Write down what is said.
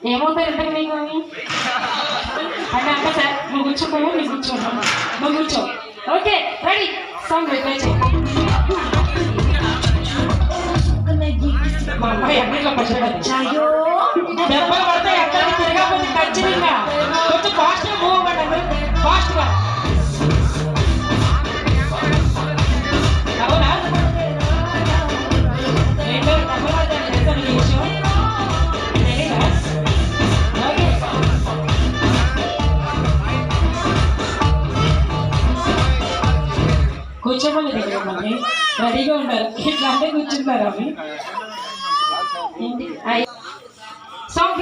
ఏమవుతారు ఇంతకు నీకు అంటే అంటే సార్ నువ్వు కూర్చోపోయా నీకు కూర్చోను నువ్వు కూర్చో ఓకే రెడీ సాంగ్ ప్రిపేర్ చేయి మా అమ్మాయి అన్నిట్లో పచ్చడో దెబ్బలు పడితే ఎక్కడికి తిరగకపోతే ఖచ్చితంగా కొంచెం ఫాస్ట్గా మూవ్ అవ్వండి ఫాస్ట్గా అవునా రెండో డబ్బులు పడతాను చేస్తాను ఈ విషయం కూర్చోమని దగ్గర మమ్మీ రెడీగా ఉన్నారు ఇట్లా అంటే కూర్చుంటారు అవి సాంగ్